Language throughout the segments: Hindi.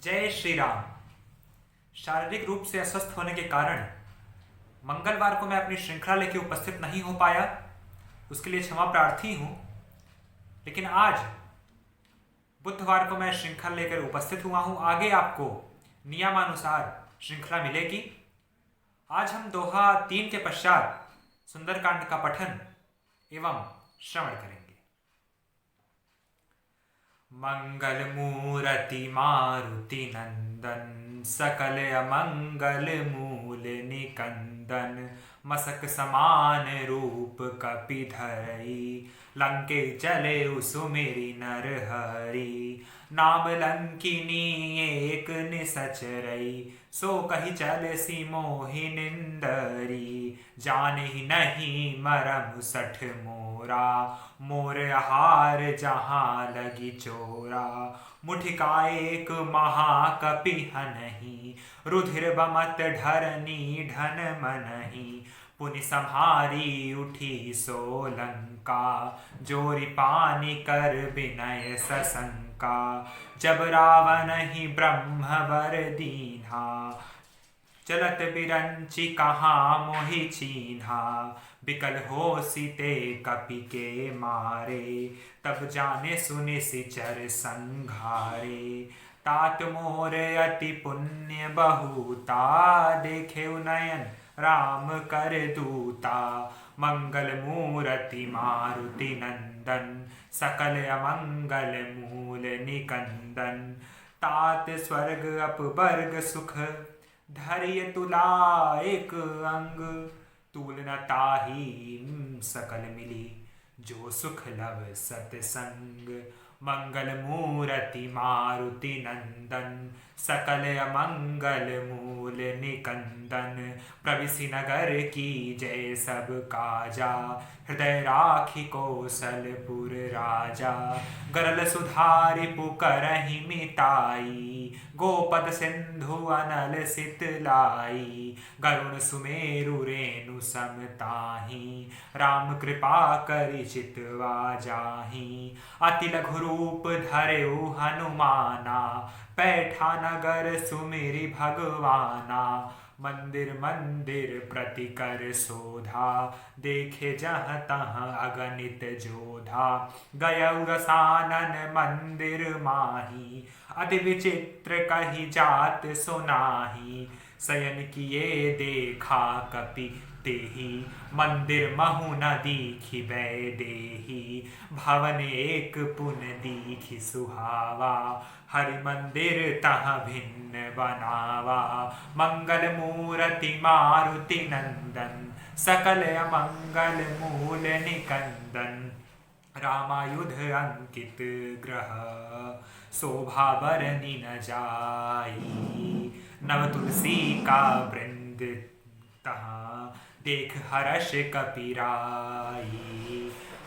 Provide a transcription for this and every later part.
जय श्री राम। शारीरिक रूप से अस्वस्थ होने के कारण मंगलवार को मैं अपनी श्रृंखला लेकर उपस्थित नहीं हो पाया, उसके लिए क्षमा प्रार्थी हूँ। लेकिन आज बुधवार को मैं श्रृंखला लेकर उपस्थित हुआ हूँ। आगे आपको नियमानुसार श्रृंखला मिलेगी। आज हम दोहा 3 के पश्चात सुंदरकांड का पठन एवं श्रवण करेंगे। मंगल मूरति मारुति नंदन, सकल अमंगल मूल निकंदन। मसक समान रूप कपि धरई, लंके चले सुमिरि नर हरि। नाम लंकिनी एक निसचरई, सो कही चलसी मोहि निंदरी। जानहि नहीं मरम सठ मोरा, मोर आहार जहाँ लगी चोरा। मुठिका एक महाकपि हनहि, रुधिर बमत ढरनी ढन मनहि। पुनि सम्हारी उठी सो लंका, जोरि पानी कर विनय सशंका। जब रावण ही ब्रह्म वर दीन्हा, चलत बिरंचि कहाँ मोहि चीन्हा। बिकल हो सीते कपि के मारे, तब जाने सुनि सिचर संघारे। तात मोर अति पुण्य बहुता, देखे नयन राम कर दूता। मंगल मूरति मारुति नंदन, सकल अमंगल मूल निकंदन। तात स्वर्ग अपवर्ग सुख, धैर्य तुला एक अंग। तूल न ताहि सकल मिली, जो सुख लव सतसंग। मंगल मूरति मारुति नंदन, सकल अमंगल मूल निकंदन। प्रविशि नगर की जय सब काजा, हृदय राखी कौशलपुर राजा। गरल सुधारि पुकरहि मिताई, गोपद सिंधु अनल सित लाई। गरुण सुमेरु रेणु सम ताहि, राम कृपा करि चितवा जाहि। अति लघु रूप धरेउ हनुमाना, पैठा नगर सुमिरि भगवाना। मंदिर मंदिर प्रति कर शोधा, देखे जहाँ तहाँ अगणित जोधा। गयउ रसानन मंदिर माही, अति विचित्र कही जात सुनाही। शयन किए देखा कपि तेहि, मंदिर महु न दीखि वैदेही। भवन एक पुन दीखि सुहावा, हरि मंदिर तहाँ भिन्न बनावा। मंगल मूरति मारुति नंदन, सकल अमंगल मूल निकंदन। रामायुध अंकित ग्रह, शोभा बरनि न जाई। नव तुलसी का वृंद तहाँ, देख हर्ष कपिराई।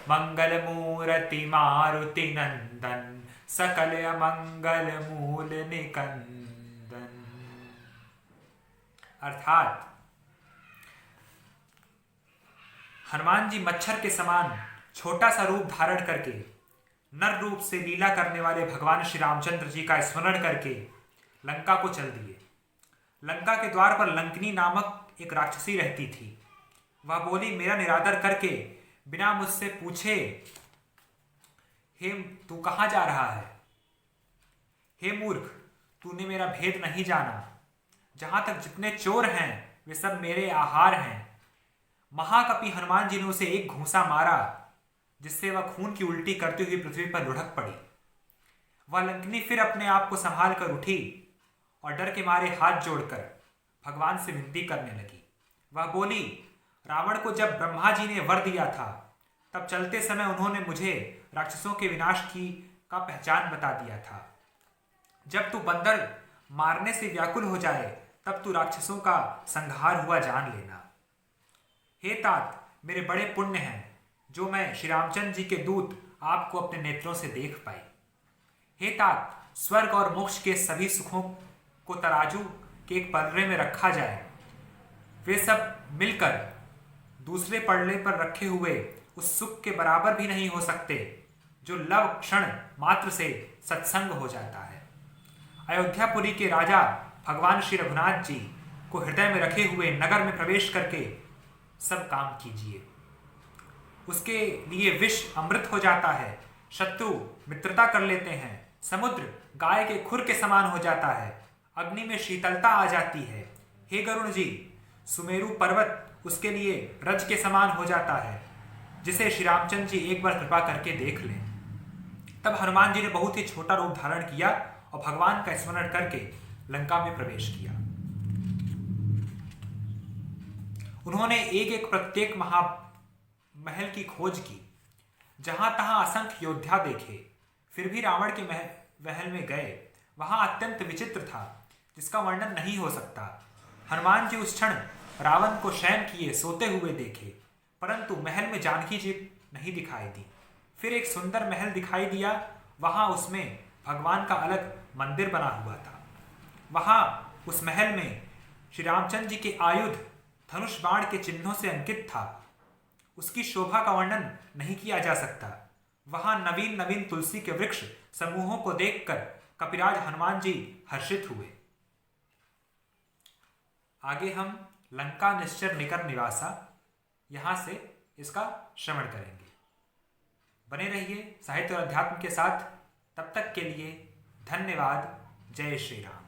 मंगल मूरति मारुति नंदन, सकल अमंगल मूल निकंदन। अर्थात हनुमान जी मच्छर के समान छोटा सा रूप धारण करके नर रूप से लीला करने वाले भगवान श्री रामचंद्र जी का स्मरण करके लंका को चल दिए। लंका के द्वार पर लंकिनी नामक एक राक्षसी रहती थी। वह बोली, मेरा निरादर करके बिना मुझसे पूछे हे तू कहाँ जा रहा है? हे मूर्ख, तूने मेरा भेद नहीं जाना। जहां तक जितने चोर हैं वे सब मेरे आहार हैं। महाकपि हनुमान जी ने उसे एक घूंसा मारा, जिससे वह खून की उल्टी करती हुई पृथ्वी पर लुढ़क पड़ी। वह लंकिनी फिर अपने आप को संभाल कर उठी और डर के मारे हाथ जोड़कर भगवान से विनती करने लगी। वह बोली, रावण को जब ब्रह्मा जी ने वर दिया था, तब चलते समय उन्होंने मुझे राक्षसों के विनाश की का पहचान बता दिया था। जब तू बंदर मारने से व्याकुल हो जाए, तब तू राक्षसों का संहार हुआ जान लेना। हे तात, मेरे बड़े पुण्य हैं जो मैं श्री रामचंद्र जी के दूत आपको अपने नेत्रों से देख पाई। हे तात, स्वर्ग और मोक्ष के सभी सुखों को तराजू के एक पलड़े में रखा जाए, वे सब मिलकर दूसरे पलड़े पर रखे हुए उस सुख के बराबर भी नहीं हो सकते जो लव क्षण मात्र से सत्संग हो जाता है। अयोध्यापुरी के राजा भगवान श्री रघुनाथ जी को हृदय में रखे हुए नगर में प्रवेश करके सब काम कीजिए। उसके लिए विष अमृत हो जाता है, शत्रु मित्रता कर लेते हैं, समुद्र गाय के खुर के समान हो जाता है, अग्नि में शीतलता आ जाती है। हे गरुण जी, सुमेरु पर्वत उसके लिए रज के समान हो जाता है, जिसे श्री रामचंद्र जी एक बार कृपा करके देख लें। तब हनुमान जी ने बहुत ही छोटा रूप धारण किया और भगवान का स्मरण करके लंका में प्रवेश किया। उन्होंने एक एक प्रत्येक महल की खोज की, जहां तहां असंख्य योद्धा देखे, फिर भी रावण के महल में गए। वहां अत्यंत विचित्र था, जिसका वर्णन नहीं हो सकता। हनुमान जी उस क्षण रावण को शयन किए सोते हुए देखे, परंतु महल में जानकी जी नहीं दिखाई दी। फिर एक सुंदर महल दिखाई दिया, वहां उसमें भगवान का अलग मंदिर बना हुआ था। वहां उस महल में श्री रामचंद्र जी के आयुध धनुष बाण के चिन्हों से अंकित था। उसकी शोभा का वर्णन नहीं किया जा सकता। वहां नवीन नवीन तुलसी के वृक्ष समूहों को देखकर कपिराज हनुमान जी हर्षित हुए। आगे हम लंका निश्चर निकर निवासा, यहां से इसका श्रवण करेंगे। बने रहिए साहित्य और अध्यात्म के साथ। तब तक के लिए धन्यवाद। जय श्री राम।